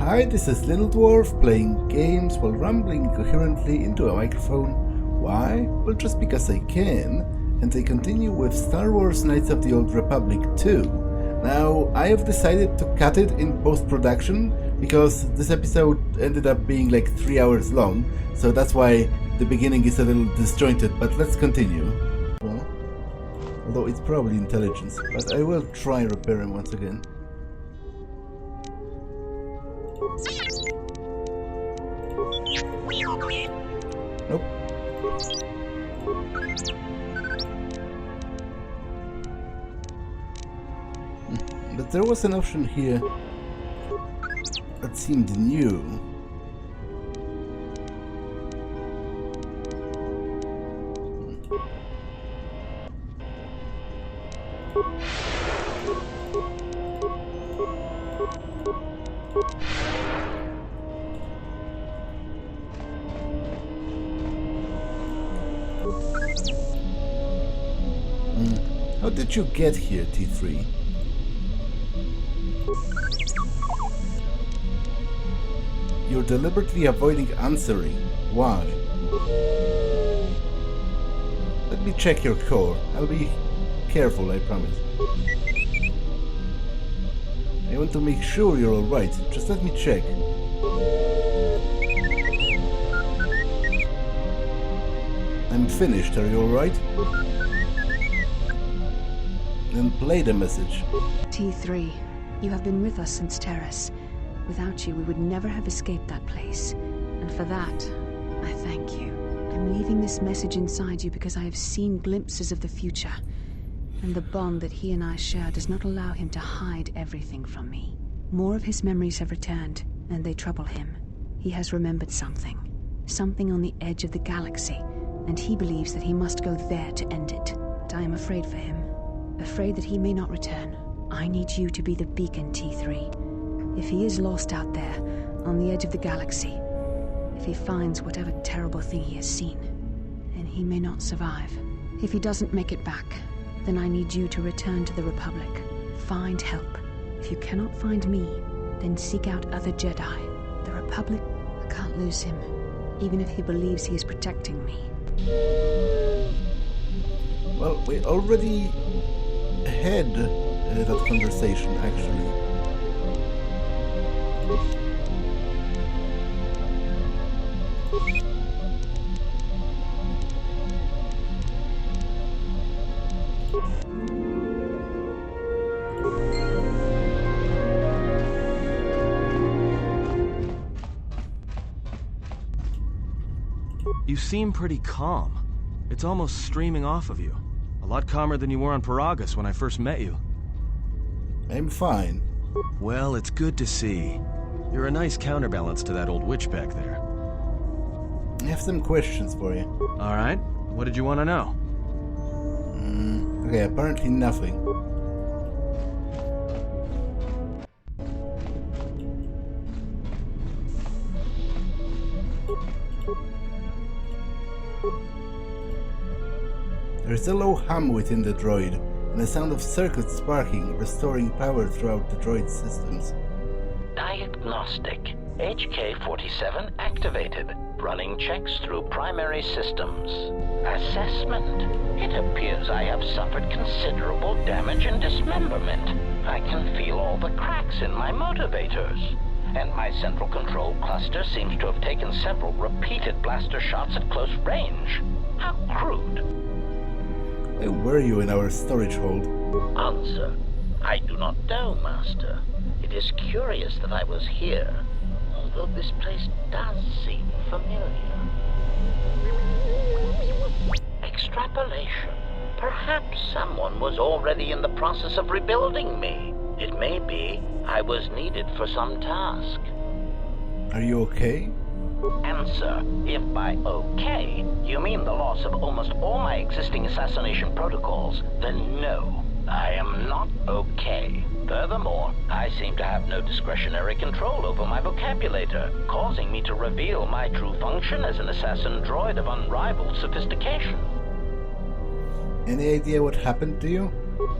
Hi, this is Little Dwarf playing games while rambling coherently into a microphone. Why? Well, just because I can, and I continue with Star Wars Knights of the Old Republic 2. Now, I have decided to cut it in post-production, because this episode ended up being like 3 hours long, so that's why the beginning is a little disjointed, but let's continue. Well, although it's probably intelligence, but I will try repairing once again. Nope. But there was an option here that seemed new. How did you get here, T3? You're deliberately avoiding answering. Why? Let me check your core. I'll be careful, I promise. I want to make sure you're alright. Just let me check. I'm finished. Are you alright? Then play the message. T3, you have been with us since Terrace. Without you, we would never have escaped that place. And for that, I thank you. I'm leaving this message inside you because I have seen glimpses of the future. And the bond that he and I share does not allow him to hide everything from me. More of his memories have returned, and they trouble him. He has remembered something. Something on the edge of the galaxy, and he believes that he must go there to end it. But I am afraid for him. Afraid that he may not return. I need you to be the beacon, T3. If he is lost out there, on the edge of the galaxy, if he finds whatever terrible thing he has seen, then he may not survive. If he doesn't make it back, then I need you to return to the Republic. Find help. If you cannot find me, then seek out other Jedi. The Republic, I can't lose him, even if he believes he is protecting me. Well, we already had that conversation, actually. You seem pretty calm. It's almost streaming off of you. A lot calmer than you were on Paragus when I first met you. I'm fine. Well, it's good to see. You're a nice counterbalance to that old witch back there. I have some questions for you. Alright, what did you want to know? Okay, apparently nothing. There's a low hum within the droid, and a sound of circuits sparking, restoring power throughout the droid's systems. Diagnostic. HK-47 activated. Running checks through primary systems. Assessment. It appears I have suffered considerable damage and dismemberment. I can feel all the cracks in my motivators. And my central control cluster seems to have taken several repeated blaster shots at close range. How crude. Why were you in our storage hold? Answer. I do not know, Master. It is curious that I was here, although this place does seem familiar. Extrapolation. Perhaps someone was already in the process of rebuilding me. It may be I was needed for some task. Are you okay? Answer. If by okay, you mean the loss of almost all my existing assassination protocols, then no, I am not okay. Furthermore, I seem to have no discretionary control over my vocabulator, causing me to reveal my true function as an assassin droid of unrivaled sophistication. Any idea what happened to you?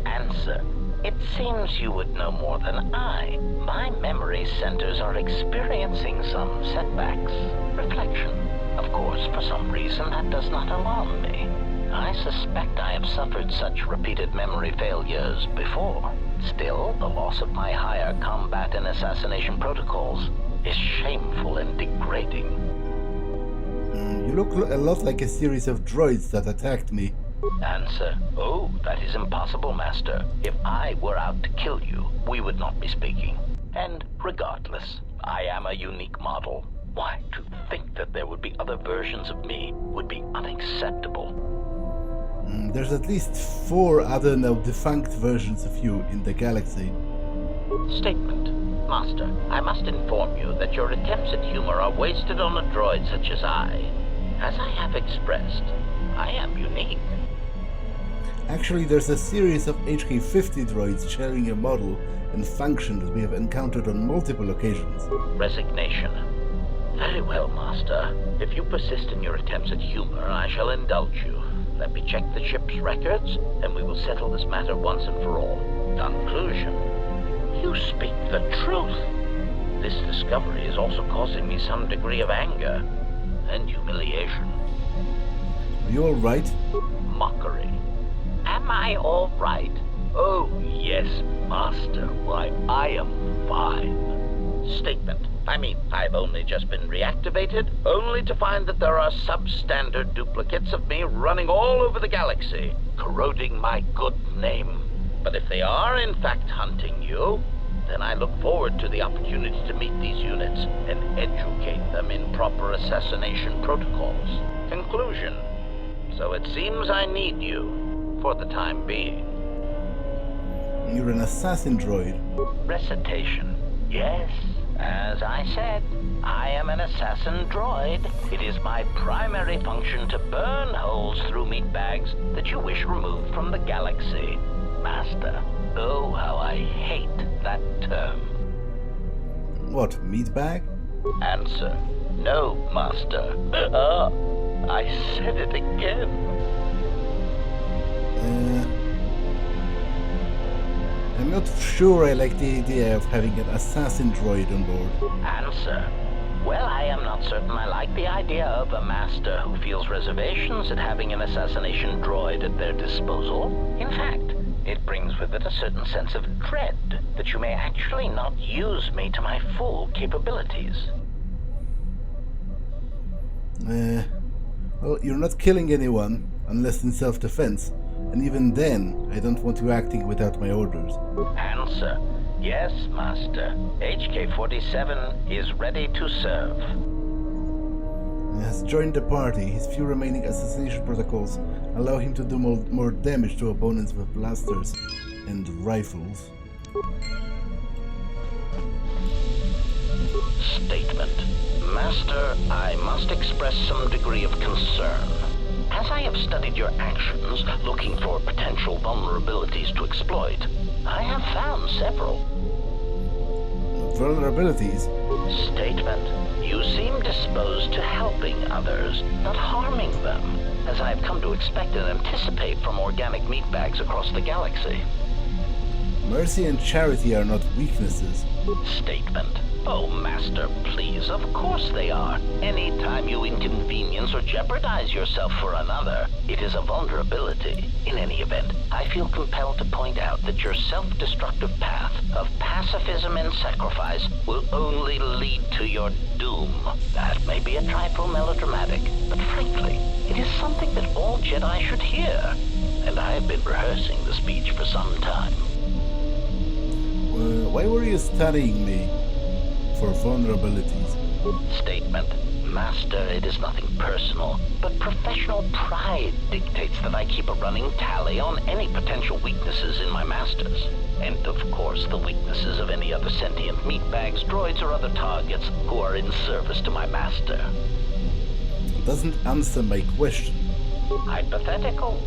Answer. It seems you would know more than I. My memory centers are experiencing some setbacks. Reflection. Of course, for some reason, that does not alarm me. I suspect I have suffered such repeated memory failures before. Still, the loss of my higher combat and assassination protocols is shameful and degrading. You look a lot like a series of droids that attacked me. Answer. Oh, that is impossible, Master. If I were out to kill you, we would not be speaking. And regardless, I am a unique model. Why, to think that there would be other versions of me would be unacceptable. There's at least 4 other now defunct versions of you in the galaxy. Statement. Master, I must inform you that your attempts at humor are wasted on a droid such as I. As I have expressed, I am unique. Actually, there's a series of HK-50 droids sharing a model and function that we have encountered on multiple occasions. Resignation. Very well, Master. If you persist in your attempts at humor, I shall indulge you. Let me check the ship's records, and we will settle this matter once and for all. Conclusion. You speak the truth. This discovery is also causing me some degree of anger and humiliation. Are you alright? Mockery. Am I all right? Oh, yes, Master. Why, I am fine. Statement. I mean, I've only just been reactivated, only to find that there are substandard duplicates of me running all over the galaxy, corroding my good name. But if they are in fact hunting you, then I look forward to the opportunity to meet these units and educate them in proper assassination protocols. Conclusion. So it seems I need you, for the time being. You're an assassin droid. Recitation. Yes, as I said, I am an assassin droid. It is my primary function to burn holes through meat bags that you wish removed from the galaxy. Master, oh, how I hate that term. What, meat bag? Answer. No, Master. I said it again. I'm not sure I like the idea of having an assassin droid on board. Answer. Well, I am not certain I like the idea of a master who feels reservations at having an assassination droid at their disposal. In fact, it brings with it a certain sense of dread that you may actually not use me to my full capabilities. Well, you're not killing anyone, unless in self-defense. And even then, I don't want you acting without my orders. Answer. Yes, Master. HK-47 is ready to serve. He has joined the party. His few remaining assassination protocols allow him to do more damage to opponents with blasters and rifles. Statement. Master, I must express some degree of concern. As I have studied your actions, looking for potential vulnerabilities to exploit, I have found several. Vulnerabilities? Statement. You seem disposed to helping others, not harming them, as I have come to expect and anticipate from organic meatbags across the galaxy. Mercy and charity are not weaknesses. Statement. Oh, Master, please, of course they are. Any time you inconvenience or jeopardize yourself for another, it is a vulnerability. In any event, I feel compelled to point out that your self-destructive path of pacifism and sacrifice will only lead to your doom. That may be a trifle melodramatic, but frankly, it is something that all Jedi should hear. And I have been rehearsing the speech for some time. Why were you studying me? For vulnerabilities. Statement. Master, it is nothing personal, but professional pride dictates that I keep a running tally on any potential weaknesses in my masters. And of course, the weaknesses of any other sentient meatbags, droids, or other targets who are in service to my master. Doesn't answer my question. Hypothetical.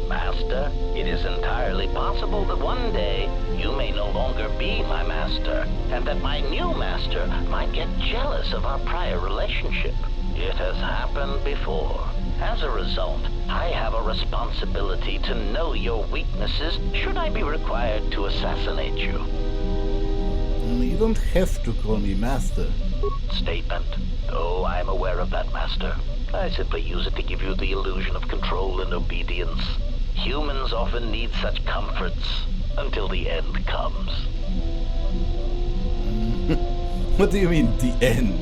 Master, it is entirely possible that one day you may no longer be my master, and that my new master might get jealous of our prior relationship. It has happened before. As a result, I have a responsibility to know your weaknesses should I be required to assassinate you. You don't have to call me Master. Statement. Oh, I'm aware of that, Master. I simply use it to give you the illusion of control and obedience. Humans often need such comforts until the end comes. What do you mean, the end?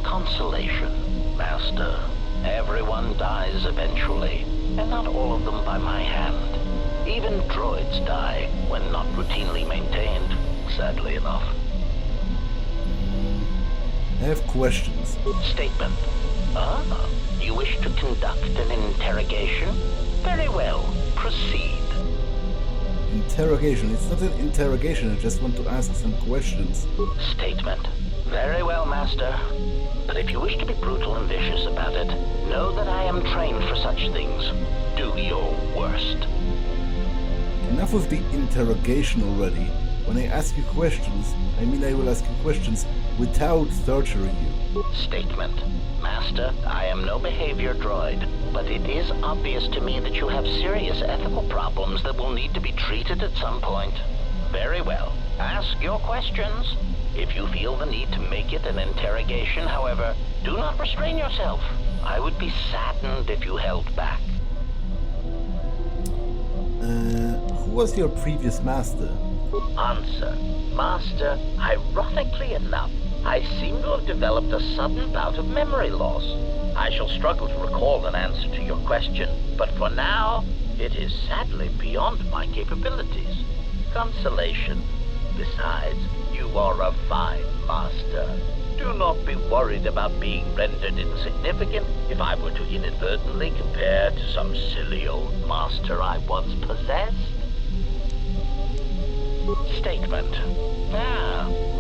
Consolation, Master. Everyone dies eventually, and not all of them by my hand. Even droids die when not routinely maintained, sadly enough. I have questions. Statement. You wish to conduct an interrogation? Very well, proceed. Interrogation? It's not an interrogation, I just want to ask some questions. Statement. Very well, Master. But if you wish to be brutal and vicious about it, know that I am trained for such things. Do your worst. Enough of the interrogation already. When I ask you questions, I mean I will ask you questions without torturing you. Statement. Master, I am no behavior droid, but it is obvious to me that you have serious ethical problems that will need to be treated at some point. Very well. Ask your questions. If you feel the need to make it an interrogation, however, do not restrain yourself. I would be saddened if you held back. Who was your previous master? Answer. Master, ironically enough, I seem to have developed a sudden bout of memory loss. I shall struggle to recall an answer to your question, but for now, it is sadly beyond my capabilities. Consolation. Besides, you are a fine master. Do not be worried about being rendered insignificant if I were to inadvertently compare to some silly old master I once possessed. Statement.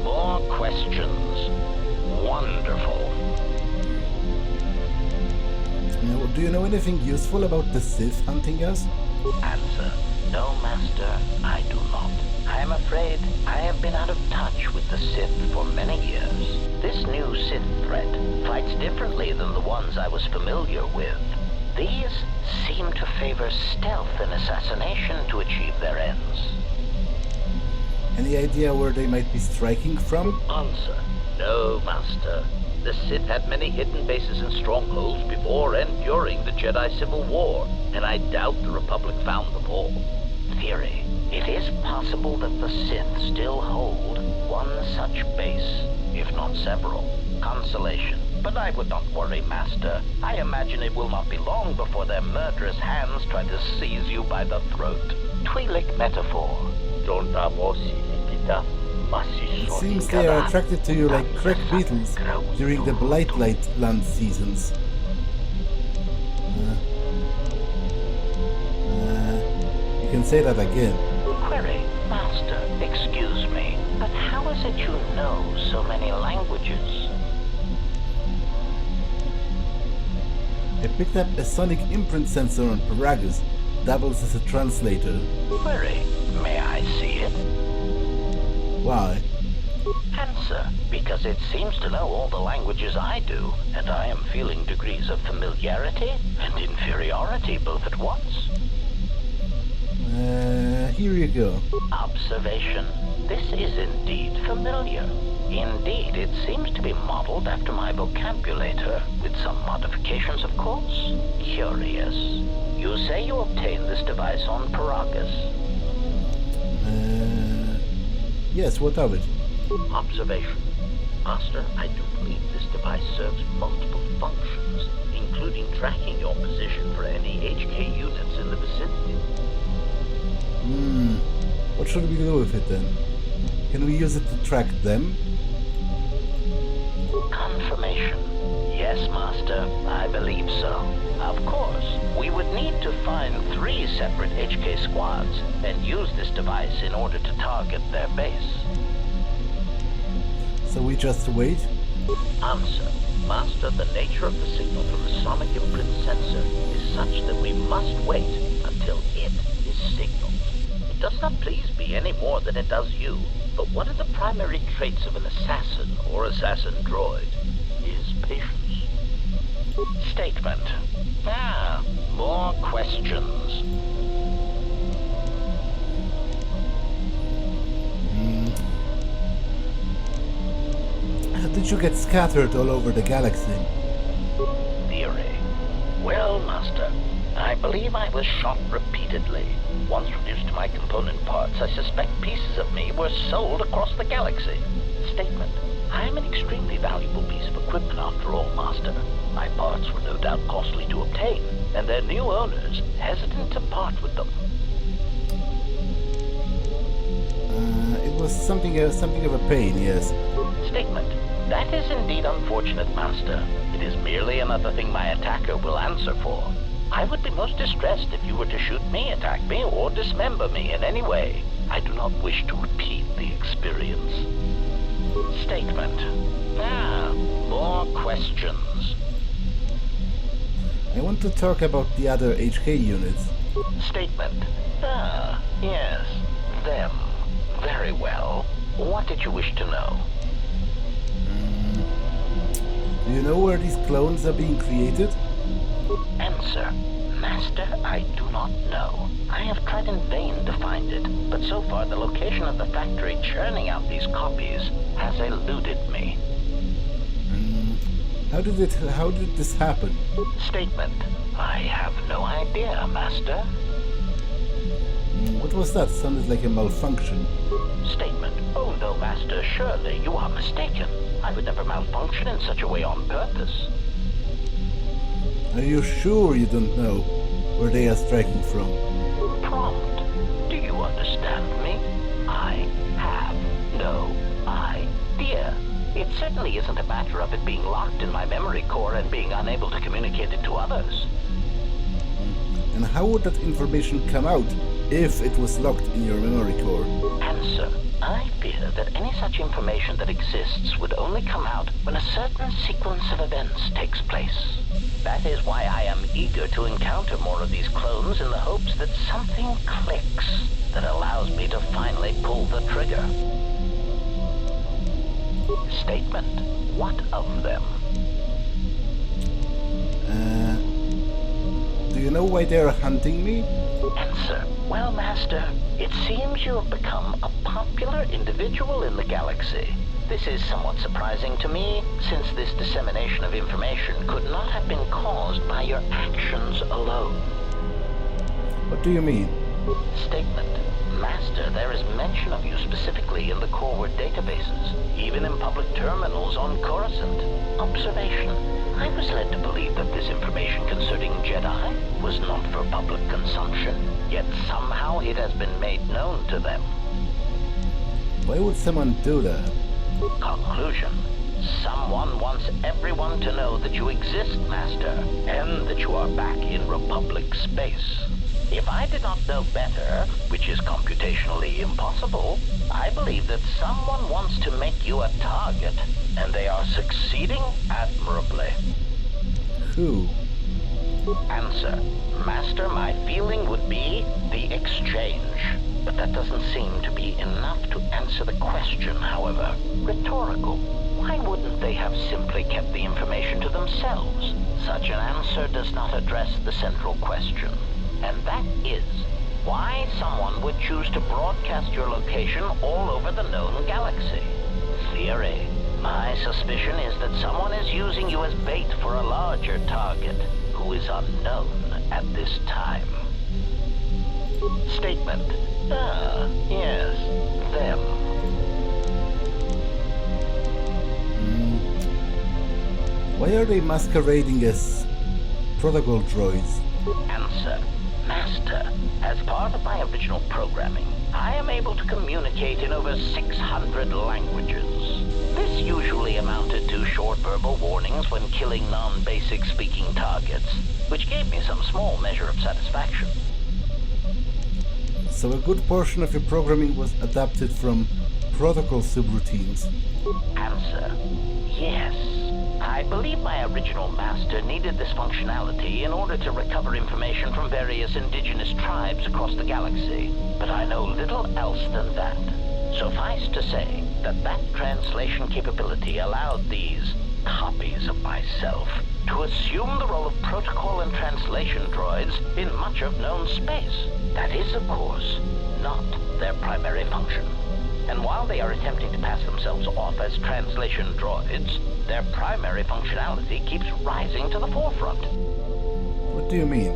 More questions. Wonderful. Now, do you know anything useful about the Sith hunting us? Answer. No, Master, I do not. I am afraid I have been out of touch with the Sith for many years. This new Sith threat fights differently than the ones I was familiar with. These seem to favor stealth and assassination to achieve their ends. Any idea where they might be striking from? Answer. No, Master. The Sith had many hidden bases and strongholds before and during the Jedi Civil War, and I doubt the Republic found them all. Theory. It is possible that the Sith still hold one such base, if not several. Consolation. But I would not worry, Master. I imagine it will not be long before their murderous hands try to seize you by the throat. Twi'lek metaphor. It seems they are attracted to you like crack beetles during the Blightlight land seasons. You can say that again. Query, Master, excuse me, but how is it you know so many languages? I picked up a sonic imprint sensor on Paragus, doubles as a translator. Query, may I see it? Why? Answer, because it seems to know all the languages I do, and I am feeling degrees of familiarity and inferiority both at once. Here you go. Observation. This is indeed familiar. Indeed, it seems to be modeled after my vocabulator, with some modifications, of course. Curious. You say you obtained this device on Paragus? Yes, what of it? Observation. Master, I do believe this device serves multiple functions, including tracking your position for any HK units in the vicinity. What should we do with it then? Can we use it to track them? Confirmation. Yes, Master, I believe so. Of course, we would need to find 3 separate HK squads and use this device in order to target their base. So we just wait? Answer. Master, the nature of the signal from the sonic imprint sensor is such that we must wait until it is signaled. It does not please me any more than it does you, but one of the primary traits of an assassin or assassin droid is patience. Statement. More questions. How did you get scattered all over the galaxy? Theory. Well, Master, I believe I was shot repeatedly. Once reduced to my component parts, I suspect pieces of me were sold across the galaxy. Statement. I am an extremely valuable piece of equipment after all, Master. My parts were no doubt costly to obtain, and their new owners hesitant to part with them. It was something of a pain, yes. Statement. That is indeed unfortunate, Master. It is merely another thing my attacker will answer for. I would be most distressed if you were to shoot me, attack me, or dismember me in any way. I do not wish to repeat the experience. Statement. More questions. I want to talk about the other HK units. Statement. Yes, them. Very well. What did you wish to know? Do you know where these clones are being created? Answer. Master, I do not know. I have tried in vain to find it, but so far the location of the factory churning out these copies has eluded me. How did this happen? Statement. I have no idea, Master. What was that? Sounded like a malfunction. Statement. Oh no, Master, surely you are mistaken. I would never malfunction in such a way on purpose. Are you sure you don't know where they are striking from? Prompt. Do you understand me? I have no idea. It certainly isn't a matter of it being locked in my memory core and being unable to communicate it to others. And how would that information come out if it was locked in your memory core? Answer. I fear that any such information that exists would only come out when a certain sequence of events takes place. That is why I am eager to encounter more of these clones in the hopes that something clicks that allows me to finally pull the trigger. Statement. What of them? Do you know why they are hunting me? Answer. Well, Master, it seems you have become a popular individual in the galaxy. This is somewhat surprising to me, since this dissemination of information could not have been caused by your actions alone. What do you mean? Statement. Master, there is mention of you specifically in the core word databases, even in public terminals on Coruscant. Observation. I was led to believe that this information concerning Jedi was not for public consumption, yet somehow it has been made known to them. Why would someone do that? Conclusion. Someone wants everyone to know that you exist, Master, and that you are back in Republic space. If I did not know better, which is computationally impossible, I believe that someone wants to make you a target, and they are succeeding admirably. Who? Answer. Master, my feeling would be the exchange. But that doesn't seem to be enough to answer the question, however. Rhetorical. Why wouldn't they have simply kept the information to themselves? Such an answer does not address the central question. And that is, why someone would choose to broadcast your location all over the known galaxy. Theory. My suspicion is that someone is using you as bait for a larger target, who is unknown at this time. Statement. Yes, them. Why are they masquerading as protocol droids? Answer. Master, as part of my original programming, I am able to communicate in over 600 languages. This usually amounted to short verbal warnings when killing non-basic speaking targets, which gave me some small measure of satisfaction. So a good portion of your programming was adapted from protocol subroutines. Answer. Yes. I believe my original master needed this functionality in order to recover information from various indigenous tribes across the galaxy, but I know little else than that. Suffice to say that translation capability allowed these copies of myself to assume the role of protocol and translation droids in much of known space. That is, of course, not their primary function. And while they are attempting to pass themselves off as translation droids, their primary functionality keeps rising to the forefront. What do you mean?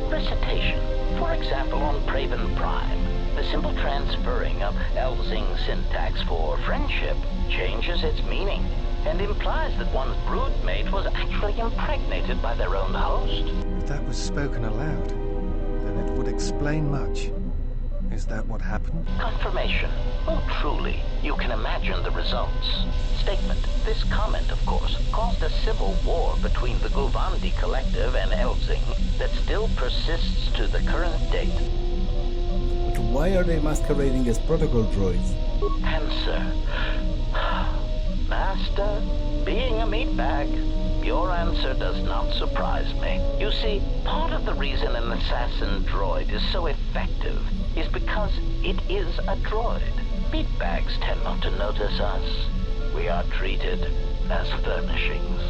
Recitation. For example, on Praven Prime, the simple transferring of Elzing syntax for friendship changes its meaning and implies that one's broodmate was actually impregnated by their own host. If that was spoken aloud, then it would explain much. Is that what happened? Confirmation. Oh, truly, you can imagine the results. Statement. This comment, of course, caused a civil war between the Guvandi Collective and Elzing that still persists to the current date. But why are they masquerading as protocol droids? Answer. Master, being a meatbag, your answer does not surprise me. You see, part of the reason an assassin droid is so effective is because it is a droid. Meatbags tend not to notice us. We are treated as furnishings.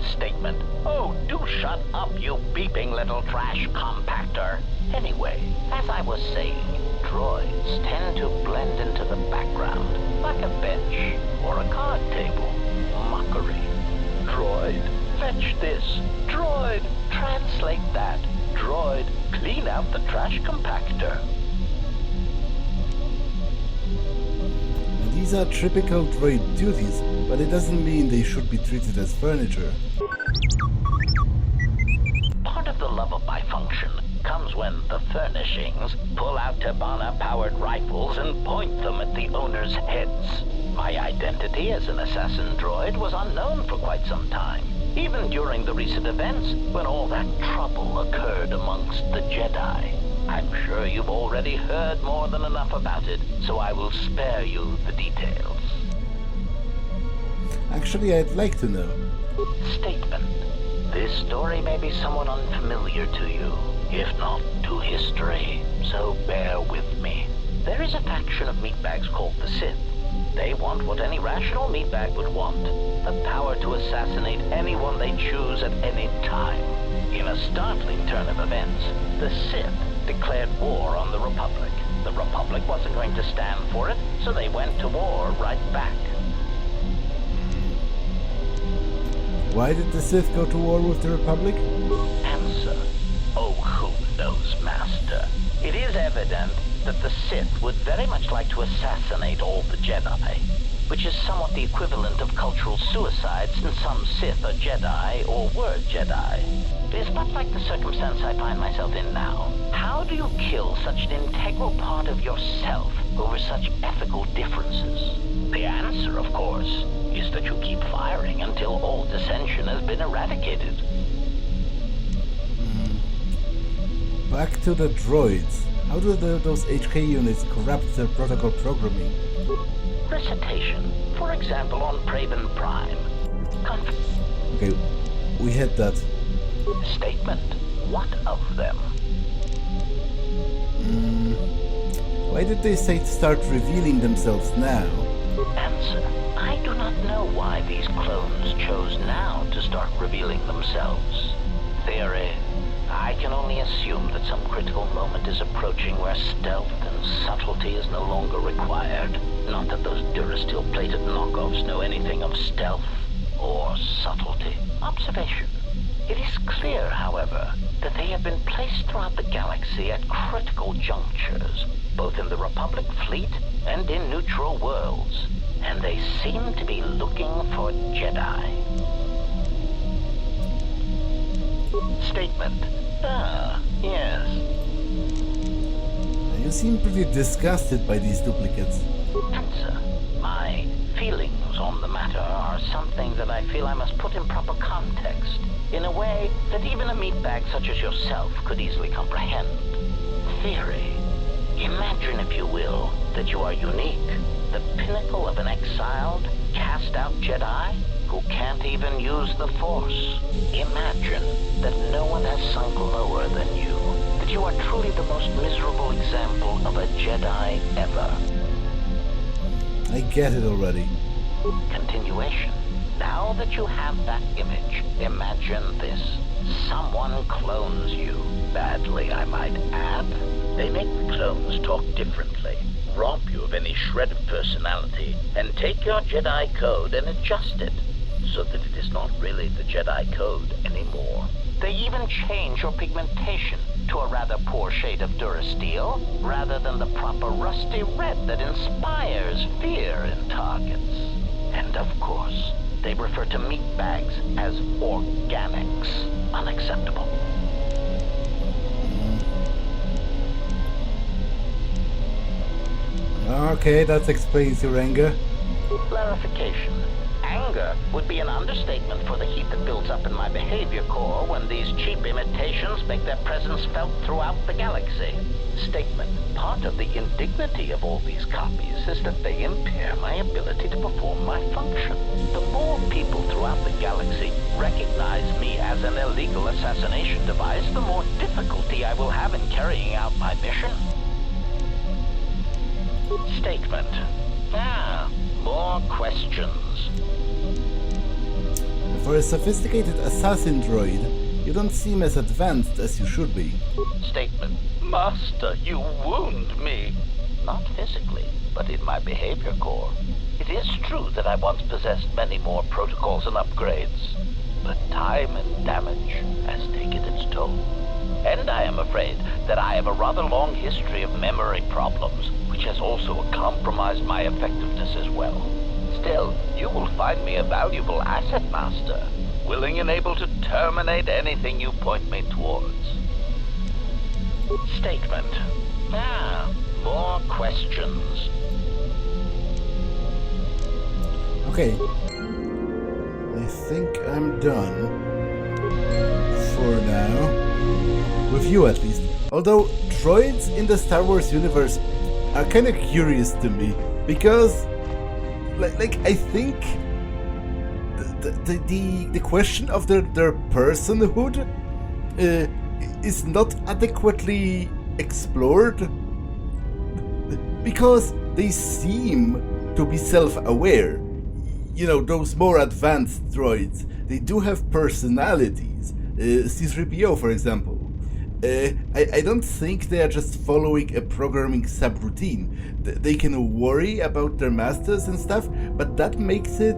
Statement. Oh, do shut up, you beeping little trash compactor. Anyway, as I was saying, droids tend to blend into the background, like a bench or a card table. Mockery. Droid, fetch this. Droid, translate that. Droid, clean out the trash compactor. These are typical droid duties, but it doesn't mean they should be treated as furniture. Part of the lullaby function comes when the furnishings pull out Tabana-powered rifles and point them at the owner's heads. My identity as an assassin droid was unknown for quite some time, even during the recent events when all that trouble occurred amongst the Jedi. I'm sure you've already heard more than enough about it, so I will spare you the details. Actually, I'd like to know. Statement. This story may be somewhat unfamiliar to you, if not to history, so bear with me. There is a faction of meatbags called the Sith. They want what any rational meatbag would want, the power to assassinate anyone they choose at any time. In a startling turn of events, the Sith declared war on the Republic. The Republic wasn't going to stand for it, so they went to war right back. Why did the Sith go to war with the Republic? Answer. Oh, who knows, Master? It is evident that the Sith would very much like to assassinate all the Jedi, which is somewhat the equivalent of cultural suicide since some Sith are Jedi or were Jedi. It is much like the circumstance I find myself in now. How do you kill such an integral part of yourself over such ethical differences? The answer, of course, is that you keep firing until all dissension has been eradicated. Back to the droids. How do those HK units corrupt their protocol programming? Recitation. For example, on Praven Prime. Okay, we had that. Statement. What of them? Why did they say to start revealing themselves now? Answer. I do not know why these clones chose now to start revealing themselves. Theory. I can only assume that some critical moment is approaching where stealth and subtlety is no longer required. Not that those Durasteel-plated knockoffs know anything of stealth or subtlety. Observation. It is clear, however, that they have been placed throughout the galaxy at critical junctures, both in the Republic fleet and in neutral worlds, and they seem to be looking for Jedi. Statement. Ah, yes. You seem pretty disgusted by these duplicates. Answer. My feelings on the matter are something that I feel I must put in proper context, in a way that even a meatbag such as yourself could easily comprehend. Theory. Imagine, if you will, that you are unique, the pinnacle of an exiled, cast-out Jedi who can't even use the Force. Imagine that no one has sunk lower than you, that you are truly the most miserable example of a Jedi ever. I get it already. Continuation. Now that you have that image, imagine this. Someone clones you. Badly, I might add. They make the clones talk differently, rob you of any shred of personality, and take your Jedi code and adjust it, so that it is not really the Jedi code anymore. They even change your pigmentation to a rather poor shade of Durasteel, rather than the proper rusty red that inspires fear in targets. And of course, they refer to meat bags as organics. Unacceptable. Okay, that explains your anger. Clarification. Anger would be an understatement for the heat that builds up in my behavior core when these cheap imitations make their presence felt throughout the galaxy. Statement. Part of the indignity of all these copies is that they impair my ability to perform my function. The more people throughout the galaxy recognize me as an illegal assassination device, the more difficulty I will have in carrying out my mission. Statement. More questions. For a sophisticated assassin droid, you don't seem as advanced as you should be. Statement. Master, you wound me. Not physically, but in my behavior core. It is true that I once possessed many more protocols and upgrades, but time and damage has taken its toll. And I am afraid that I have a rather long history of memory problems, which has also compromised my effectiveness as well. Still, you will find me a valuable asset, Master, willing and able to terminate anything you point me towards. Statement. More questions. Okay. I think I'm done. For now. With you at least. Although droids in the Star Wars universe are kind of curious to me, because like I think the question of their personhood is not adequately explored, because they seem to be self-aware. You know, those more advanced droids, they do have personalities. C-3PO, for example. I don't think they are just following a programming subroutine. They can worry about their masters and stuff, but that makes it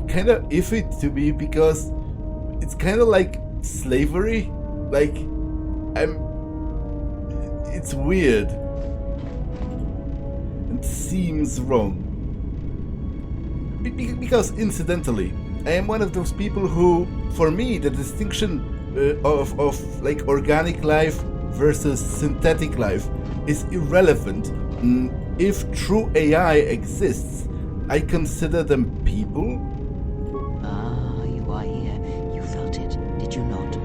kind of iffy to me, because it's kind of like slavery. Like, it's weird. It seems wrong. Because, incidentally, I am one of those people who, for me, the distinction of like organic life versus synthetic life is irrelevant. If true AI exists, I consider them people. Ah, you are here. You felt it, did you not?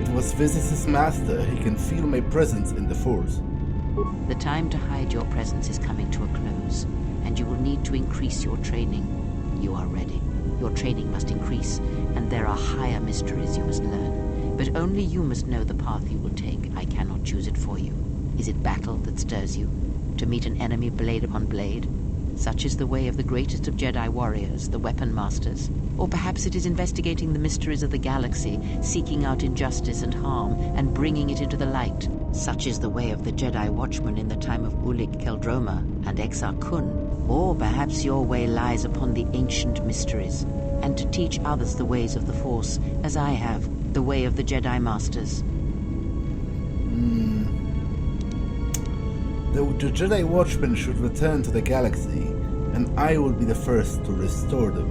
It was Vizis' master. He can feel my presence in the Force. The time to hide your presence is coming to a close, and you will need to increase your training. You are ready. Your training must increase, and there are higher mysteries you must learn. But only you must know the path you will take. I cannot choose it for you. Is it battle that stirs you? To meet an enemy blade upon blade? Such is the way of the greatest of Jedi warriors, the weapon masters. Or perhaps it is investigating the mysteries of the galaxy, seeking out injustice and harm, and bringing it into the light. Such is the way of the Jedi watchman in the time of Ulik Keldroma and Exar Kun. Or perhaps your way lies upon the ancient mysteries, and to teach others the ways of the Force, as I have, the way of the Jedi Masters. The Jedi Watchmen should return to the galaxy, and I will be the first to restore them.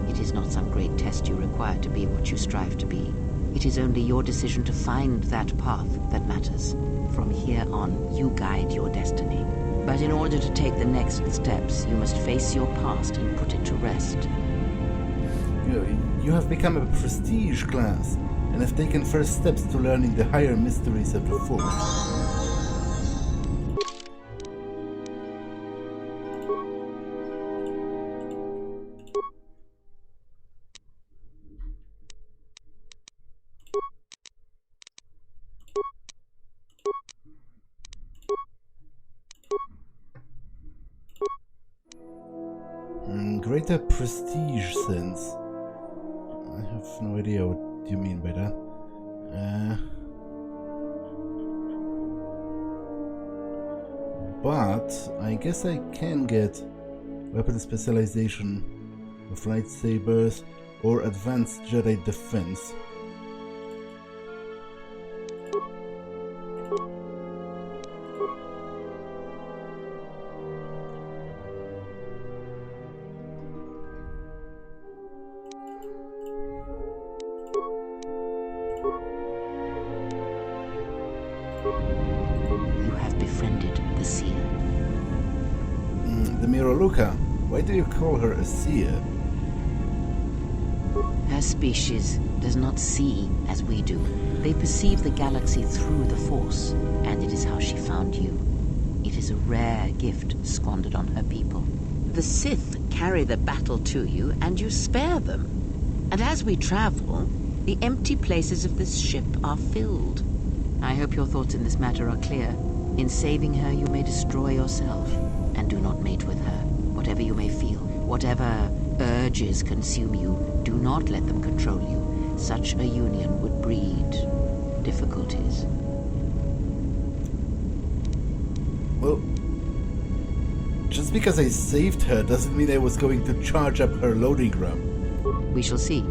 It is not some great test you require to be what you strive to be. It is only your decision to find that path that matters. From here on, you guide your destiny. But in order to take the next steps, you must face your past and put it to rest. You have become a prestige class, and have taken first steps to learning the higher mysteries of the Force. greater prestige sense. I have no idea what you mean by that. But I guess I can get weapon specialization of lightsabers or advanced Jedi defense. Why do you call her a seer? Her species does not see as we do. They perceive the galaxy through the Force, and it is how she found you. It is a rare gift squandered on her people. The Sith carry the battle to you, and you spare them. And as we travel, the empty places of this ship are filled. I hope your thoughts in this matter are clear. In saving her, you may destroy yourself, and do not mate with her. Whatever you may feel, whatever urges consume you, do not let them control you. Such a union would breed difficulties. Well, just because I saved her doesn't mean I was going to charge up her loading RAM. We shall see.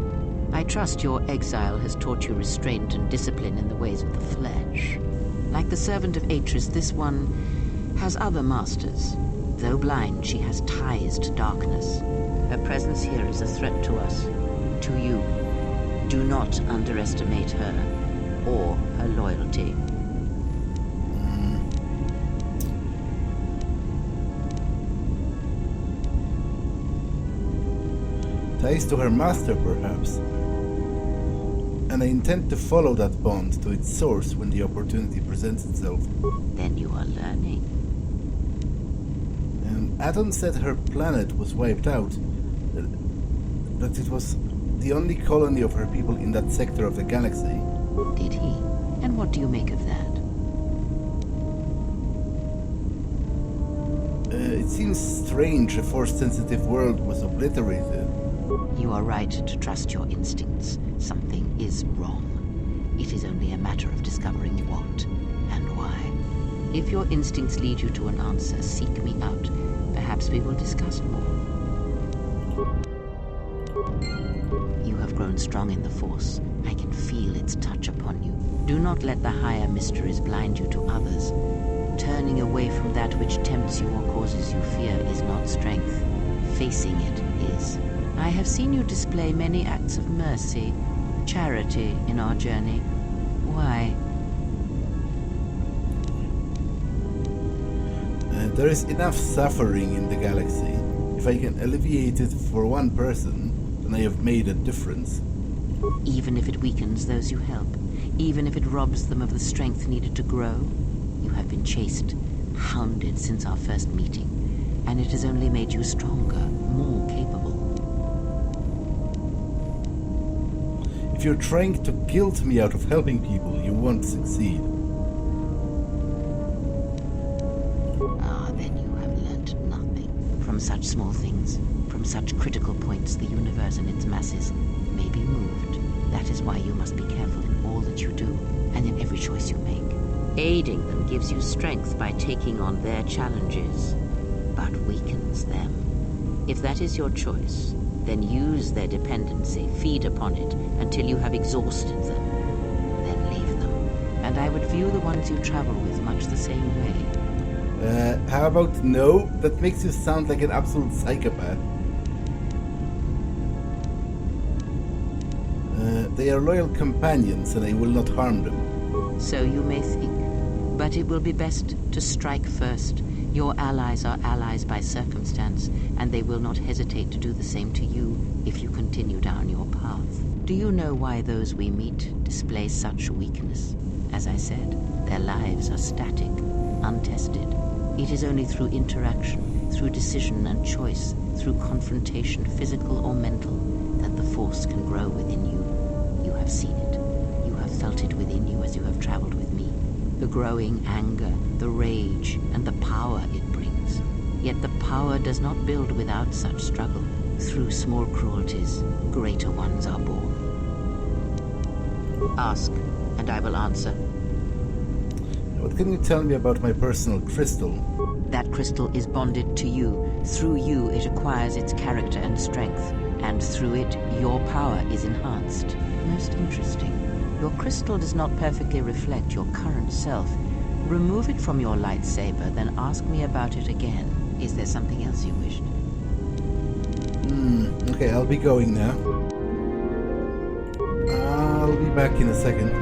I trust your exile has taught you restraint and discipline in the ways of the flesh. Like the servant of Atris, this one has other masters. Though blind, she has ties to darkness. Her presence here is a threat to us, to you. Do not underestimate her or her loyalty. Ties to her master, perhaps. And I intend to follow that bond to its source when the opportunity presents itself. Then you are learning. Adam said her planet was wiped out, that it was the only colony of her people in that sector of the galaxy. Did he? And what do you make of that? It seems strange a Force-sensitive world was obliterated. You are right to trust your instincts. Something is wrong. It is only a matter of discovering what and why. If your instincts lead you to an answer, seek me out. Perhaps we will discuss more. You have grown strong in the Force. I can feel its touch upon you. Do not let the higher mysteries blind you to others. Turning away from that which tempts you or causes you fear is not strength. Facing it is. I have seen you display many acts of mercy, charity in our journey. Why? There is enough suffering in the galaxy. If I can alleviate it for one person, then I have made a difference. Even if it weakens those you help, even if it robs them of the strength needed to grow, you have been chased, hounded since our first meeting, and it has only made you stronger, more capable. If you're trying to guilt me out of helping people, you won't succeed. From such small things, from such critical points, the universe and its masses may be moved. That is why you must be careful in all that you do, and in every choice you make. Aiding them gives you strength by taking on their challenges, but weakens them. If that is your choice, then use their dependency, feed upon it, until you have exhausted them. Then leave them. And I would view the ones you travel with much the same way. How about no? That makes you sound like an absolute psychopath. They are loyal companions and I will not harm them. So you may think, but it will be best to strike first. Your allies are allies by circumstance, and they will not hesitate to do the same to you if you continue down your path. Do you know why those we meet display such weakness? As I said, their lives are static, untested. It is only through interaction, through decision and choice, through confrontation, physical or mental, that the Force can grow within you. You have seen it. You have felt it within you as you have traveled with me. The growing anger, the rage, and the power it brings. Yet the power does not build without such struggle. Through small cruelties, greater ones are born. Ask, and I will answer. What can you tell me about my personal crystal? That crystal is bonded to you. Through you, it acquires its character and strength, and through it, your power is enhanced. Most interesting. Your crystal does not perfectly reflect your current self. Remove it from your lightsaber, then ask me about it again. Is there something else you wished? Okay, I'll be going now. I'll be back in a second.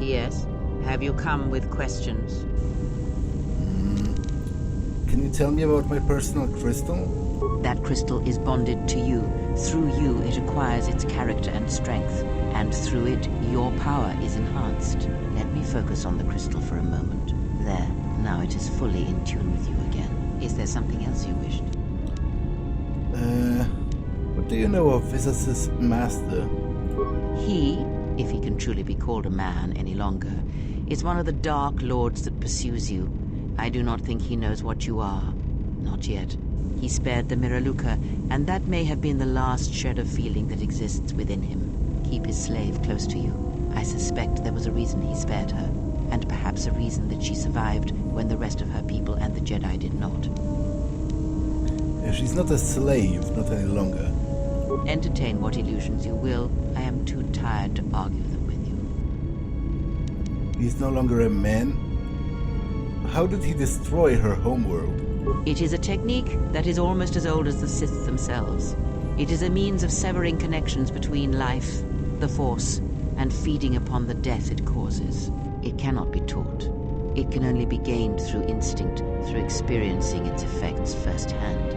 Yes? Have you come with questions? Can you tell me about my personal crystal? That crystal is bonded to you. Through you, it acquires its character and strength, and through it, your power is enhanced. Let me focus on the crystal for a moment. There, now it is fully in tune with you again. Is there something else you wished? What do you know of Visas's master? He, if he can truly be called a man any longer, is one of the dark lords that pursues you. I do not think he knows what you are. Not yet. He spared the Miraluka, and that may have been the last shred of feeling that exists within him. Keep his slave close to you. I suspect there was a reason he spared her, and perhaps a reason that she survived when the rest of her people and the Jedi did not. She's not a slave, not any longer. Entertain what illusions you will. I am too tired to argue them with you. He's no longer a man? How did he destroy her homeworld? It is a technique that is almost as old as the Sith themselves. It is a means of severing connections between life, the Force, and feeding upon the death it causes. It cannot be taught. It can only be gained through instinct, through experiencing its effects firsthand.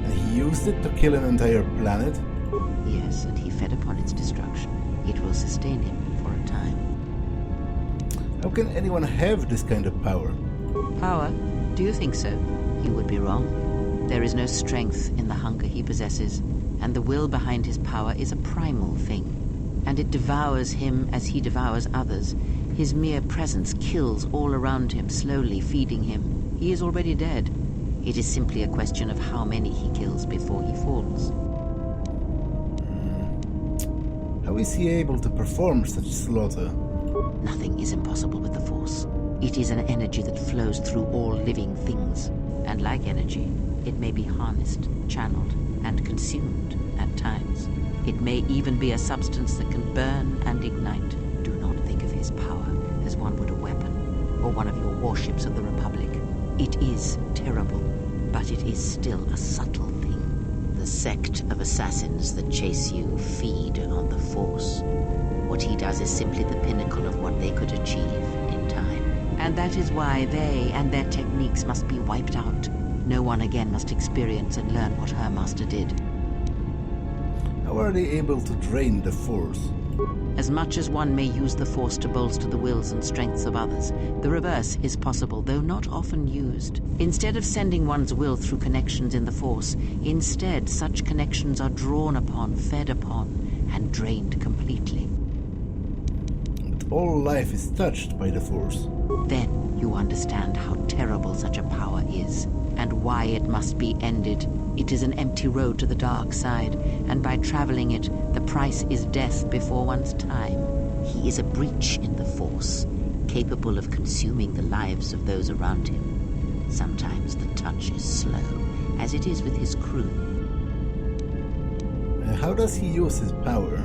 And he used it to kill an entire planet? Yes, and he fed upon its destruction. It will sustain him for a time. How can anyone have this kind of power? Power? Do you think so? You would be wrong. There is no strength in the hunger he possesses, and the will behind his power is a primal thing. And it devours him as he devours others. His mere presence kills all around him, slowly feeding him. He is already dead. It is simply a question of how many he kills before he falls. How is he able to perform such slaughter? Nothing is impossible with the Force. It is an energy that flows through all living things. And like energy, it may be harnessed, channeled, and consumed at times. It may even be a substance that can burn and ignite. Do not think of his power as one would a weapon, or one of your warships of the Republic. It is terrible, but it is still a subtle thing. The sect of assassins that chase you feed on the Force. What he does is simply the pinnacle of what they could achieve in time. And that is why they and their techniques must be wiped out. No one again must experience and learn what her master did. How are they able to drain the Force? As much as one may use the Force to bolster the wills and strengths of others, the reverse is possible, though not often used. Instead of sending one's will through connections in the Force, instead such connections are drawn upon, fed upon, and drained completely. But all life is touched by the Force. Then you understand how terrible such a power is, and why it must be ended. It is an empty road to the dark side, and by traveling it, the price is death before one's time. He is a breach in the Force, capable of consuming the lives of those around him. Sometimes the touch is slow, as it is with his crew. How does he use his power?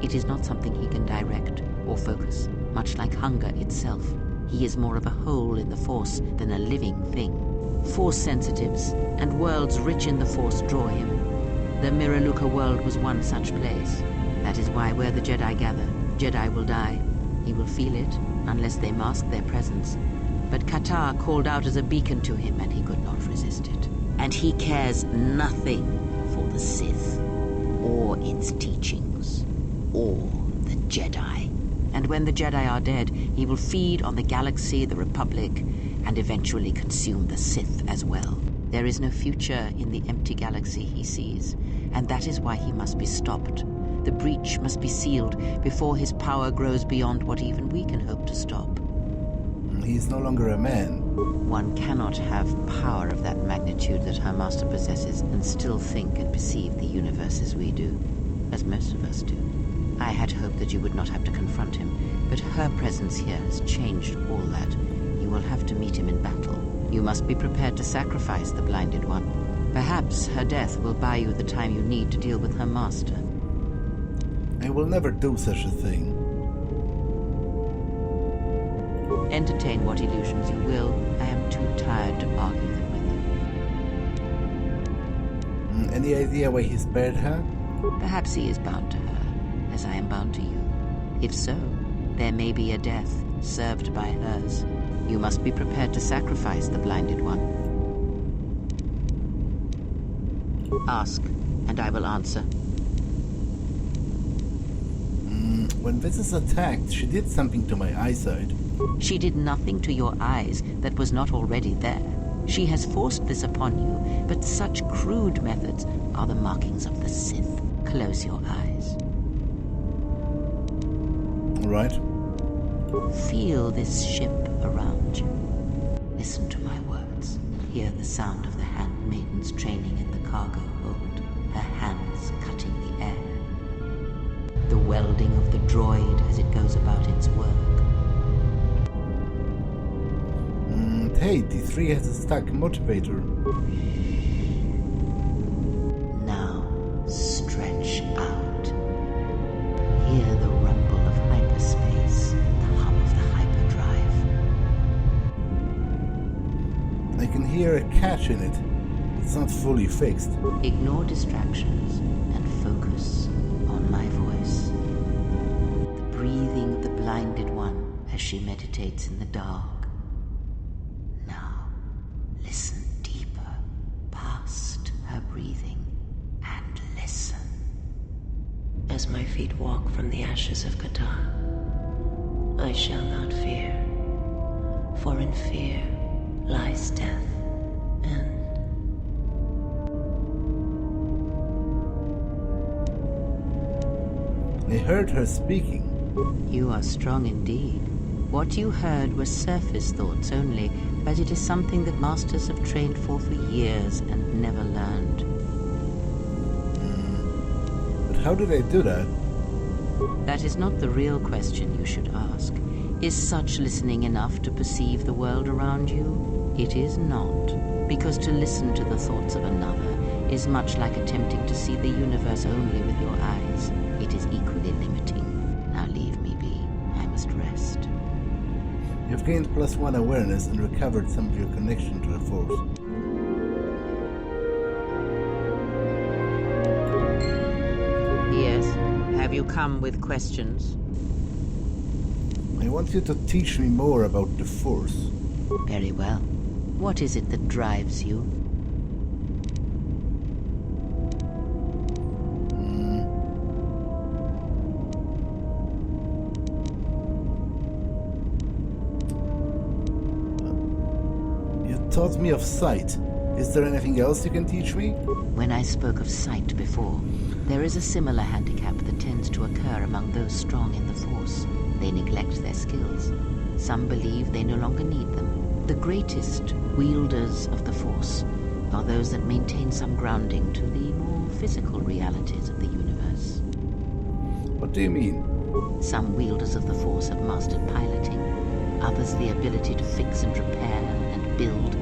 It is not something he can direct or focus, much like hunger itself. He is more of a hole in the Force than a living thing. Force sensitives and worlds rich in the Force draw him. The Miraluka world was one such place. That is why where the Jedi gather, Jedi will die. He will feel it, unless they mask their presence. But Qatar called out as a beacon to him, and he could not resist it. And he cares nothing for the Sith, or its teachings, or the Jedi. And when the Jedi are dead, he will feed on the galaxy, the Republic, and eventually consume the Sith as well. There is no future in the empty galaxy he sees, and that is why he must be stopped. The breach must be sealed before his power grows beyond what even we can hope to stop. He is no longer a man. One cannot have power of that magnitude that her master possesses and still think and perceive the universe as we do, as most of us do. I had hoped that you would not have to confront him, but her presence here has changed all that. You will have to meet him in battle. You must be prepared to sacrifice the Blinded One. Perhaps her death will buy you the time you need to deal with her master. I will never do such a thing. Entertain what illusions you will. I am too tired to argue them with you. Any idea why he spared her? Perhaps he is bound to her, as I am bound to you. If so, there may be a death served by hers. You must be prepared to sacrifice the Blinded One. Ask, and I will answer. When Visis attacked, she did something to my eyesight. She did nothing to your eyes that was not already there. She has forced this upon you, but such crude methods are the markings of the Sith. Close your eyes. All right. Feel this ship around you. Listen to my words. Hear the sound of the handmaidens training in the cargo hold, her hands cutting the air. The welding of the droid as it goes about its work. Hey, D3 has a stuck motivator. Now, stretch out. Hear the rumble of hyperspace, the hum of the hyperdrive. I can hear a catch in it. It's not fully fixed. Ignore distractions and focus on my voice. The breathing of the Blinded One as she meditates in the dark. Now, listen deeper, past her breathing, and listen. As my feet walk from the ashes of Qatar, I shall not fear, for in fear lies death, and I heard her speaking. You are strong indeed. What you heard were surface thoughts only, but it is something that masters have trained for years and never learned. But how did I do that? That is not the real question you should ask. Is such listening enough to perceive the world around you? It is not, because to listen to the thoughts of another is much like attempting to see the universe only with your eyes. It is equally limiting. Now leave me be. I must rest. You've gained +1 awareness and recovered some of your connection to the Force. Yes? Have you come with questions? I want you to teach me more about the Force. Very well. What is it that drives you? You taught me of sight. Is there anything else you can teach me? When I spoke of sight before, there is a similar handicap that tends to occur among those strong in the Force. They neglect their skills. Some believe they no longer need them. The greatest wielders of the Force are those that maintain some grounding to the more physical realities of the universe. What do you mean? Some wielders of the Force have mastered piloting, others the ability to fix and repair and build,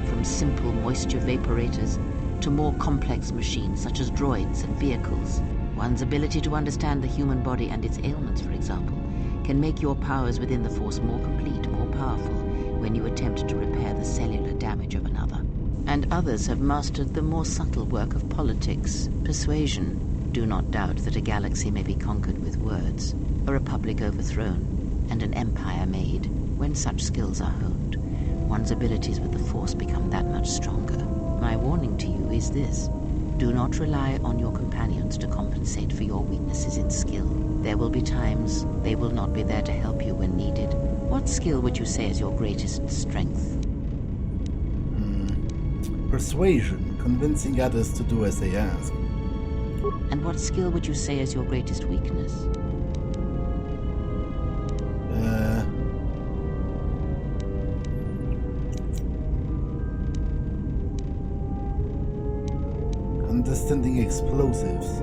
from simple moisture vaporators to more complex machines such as droids and vehicles. One's ability to understand the human body and its ailments, for example, can make your powers within the Force more complete, more powerful, when you attempt to repair the cellular damage of another. And others have mastered the more subtle work of politics, persuasion, Do not doubt that a galaxy may be conquered with words, a republic overthrown, and an empire made. When such skills are honed, one's abilities with the Force become that much stronger. My warning to you is this. Do not rely on your companions to compensate for your weaknesses in skill. There will be times they will not be there to help you when needed. What skill would you say is your greatest strength? Persuasion, convincing others to do as they ask. And what skill would you say is your greatest weakness? Understanding explosives.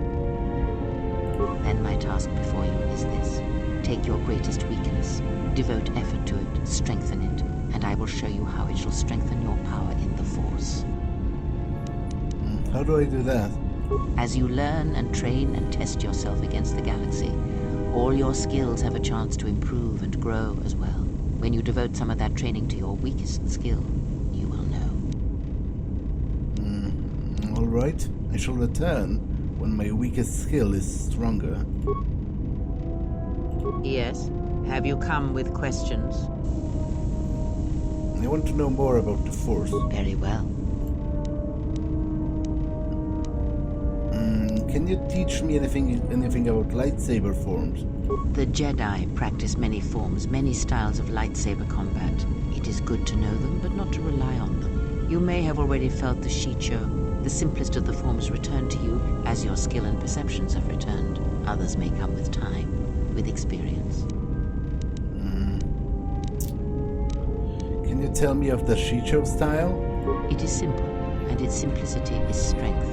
Then my task before you is this. Take your greatest weakness, devote effort to it, strengthen it, and I will show you how it shall strengthen your power in the Force. How do I do that? As you learn and train and test yourself against the galaxy, all your skills have a chance to improve and grow as well. When you devote some of that training to your weakest skill, you will know. All right. I shall return when my weakest skill is stronger. Yes? Have you come with questions? I want to know more about the Force. Very well. Can you teach me anything about lightsaber forms? The Jedi practice many forms, many styles of lightsaber combat. It is good to know them, but not to rely on them. You may have already felt the Shicho, the simplest of the forms, return to you as your skill and perceptions have returned. Others may come with time, with experience. Can you tell me of the Shicho style? It is simple, and its simplicity is strength.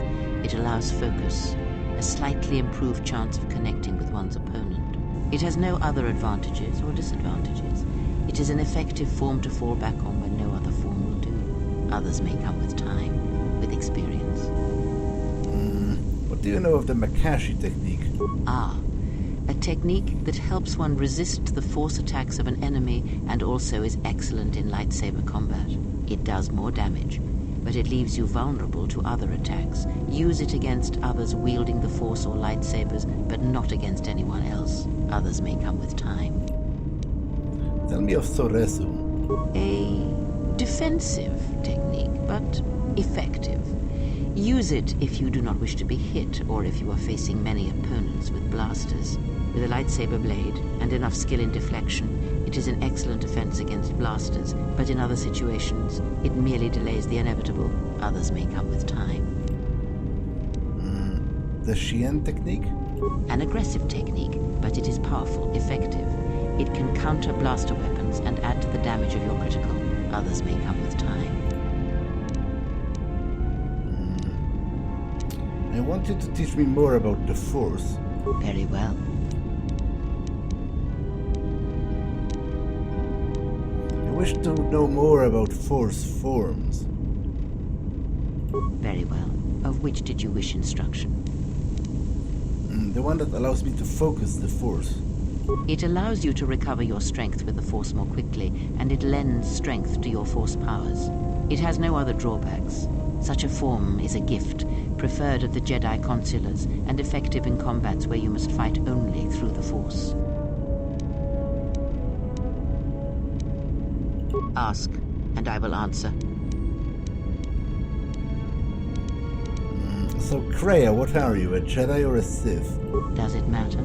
It allows focus, a slightly improved chance of connecting with one's opponent. It has no other advantages or disadvantages. It is an effective form to fall back on when no other form will do. Others may come with time, with experience. What do you know of the Makashi technique? A technique that helps one resist the force attacks of an enemy and also is excellent in lightsaber combat. It does more damage, but it leaves you vulnerable to other attacks. Use it against others wielding the Force or lightsabers, but not against anyone else. Others may come with time. Tell me of Soresu. A defensive technique, but effective. Use it if you do not wish to be hit, or if you are facing many opponents with blasters. With a lightsaber blade and enough skill in deflection, it is an excellent defense against blasters, but in other situations, it merely delays the inevitable. Others may come with time. The Shien technique? An aggressive technique, but it is powerful, effective. It can counter blaster weapons and add to the damage of your critical. Others may come with time. I want you to teach me more about the Force. Very well. I wish to know more about Force forms. Very well. Of which did you wish instruction? The one that allows me to focus the Force. It allows you to recover your strength with the Force more quickly, and it lends strength to your Force powers. It has no other drawbacks. Such a form is a gift, preferred of the Jedi consulars, and effective in combats where you must fight only through the Force. Ask, and I will answer. So, Kreia, what are you, a Jedi or a Sith? Does it matter?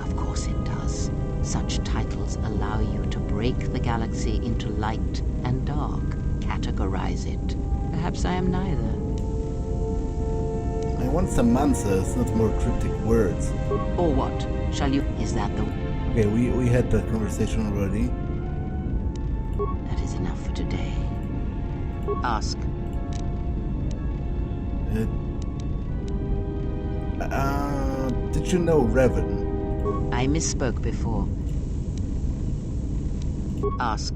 Of course it does. Such titles allow you to break the galaxy into light and dark, categorize it. Perhaps I am neither. I want some answers, not more cryptic words. Or what? Shall you... Is that the... Okay, we had that conversation already. That is enough for today. Ask. Did you know Revan? I misspoke before. Ask.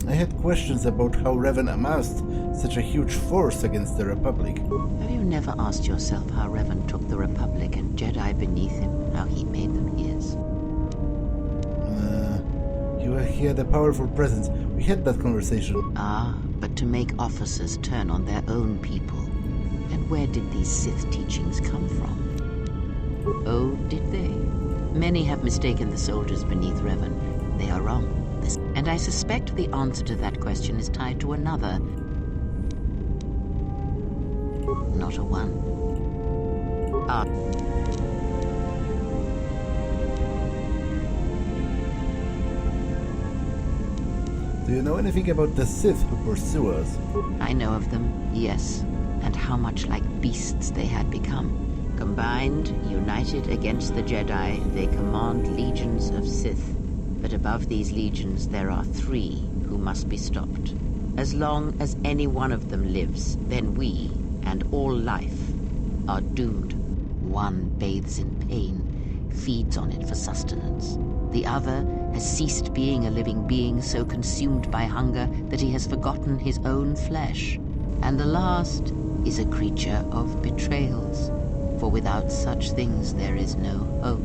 I had questions about how Revan amassed such a huge force against the Republic. Have you never asked yourself how Revan took the Republic and Jedi beneath him, how he made them his? He He had a powerful presence. We had that conversation. Ah, but to make officers turn on their own people. And where did these Sith teachings come from? Oh, did they? Many have mistaken the soldiers beneath Revan. They are wrong. And I suspect the answer to that question is tied to another. Not a one. Ah. Do you know anything about the Sith who pursue us? I know of them, yes, and how much like beasts they had become. Combined, united against the Jedi, they command legions of Sith. But above these legions there are 3 who must be stopped. As long as any one of them lives, then we, and all life, are doomed. One bathes in pain, feeds on it for sustenance. The other has ceased being a living being, so consumed by hunger that he has forgotten his own flesh. And the last is a creature of betrayals, for without such things there is no hope.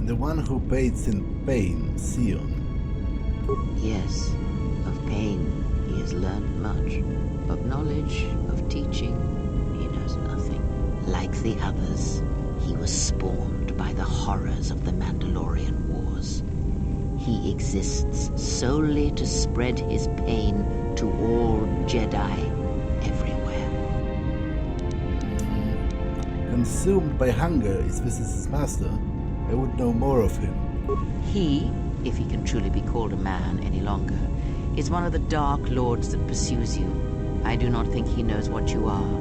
The one who bathes in pain, Sion. Yes, of pain he has learned much. Of knowledge, of teaching, he knows nothing. Like the others, he was spawned by the horrors of the Mandalorian Wars. He exists solely to spread his pain to all Jedi everywhere. Consumed by hunger is Visis's master. I would know more of him. He, if he can truly be called a man any longer, is one of the Dark Lords that pursues you. I do not think he knows what you are.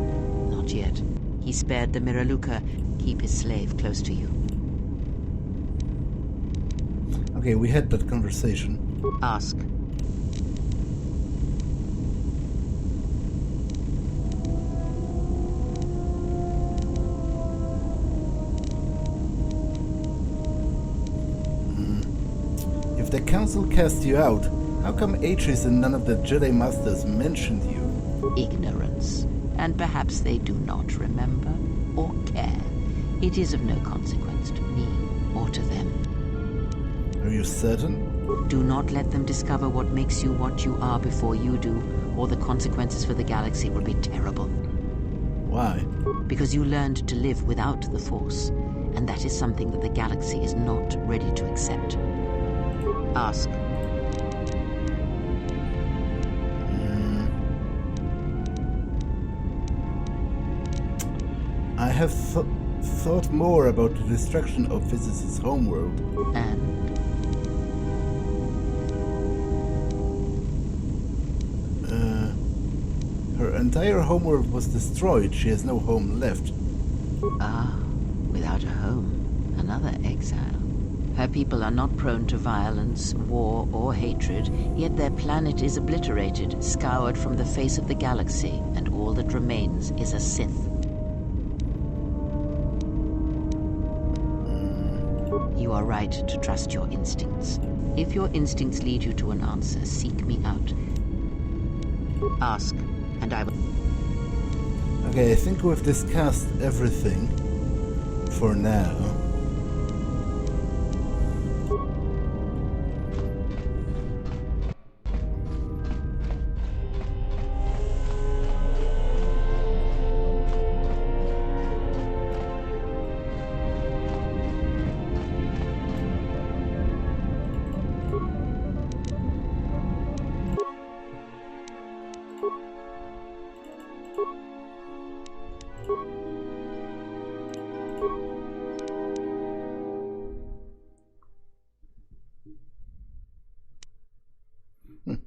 Not yet. He spared the Miraluka. Keep his slave close to you. Okay, we had that conversation. Ask. If the Council cast you out, how come Atris and none of the Jedi Masters mentioned you? Ignorance. And perhaps they do not remember or care. It is of no consequence to me or to them. Are you certain? Do not let them discover what makes you what you are before you do, or the consequences for the galaxy will be terrible. Why? Because you learned to live without the Force, and that is something that the galaxy is not ready to accept. Ask. I have thought more about the destruction of Visis's homeworld. And? Her entire homeworld was destroyed. She has no home left. Ah, without a home, another exile. Her people are not prone to violence, war, or hatred, yet their planet is obliterated, scoured from the face of the galaxy, and all that remains is a Sith. You are right to trust your instincts. If your instincts lead you to an answer, seek me out. Ask, and I will... Okay, I think we've discussed everything for now.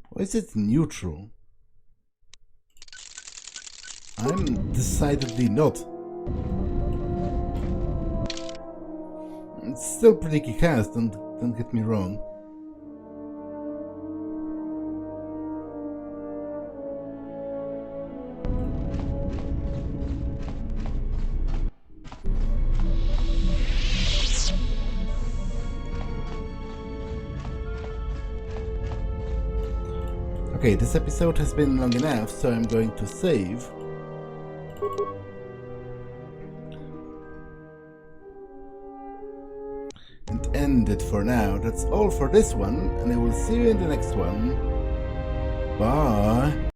Why is it neutral? I'm decidedly not. It's still pretty kick-ass, don't get me wrong. Okay, this episode has been long enough, so I'm going to save. and end it for now. That's all for this one, and I will see you in the next one. Bye!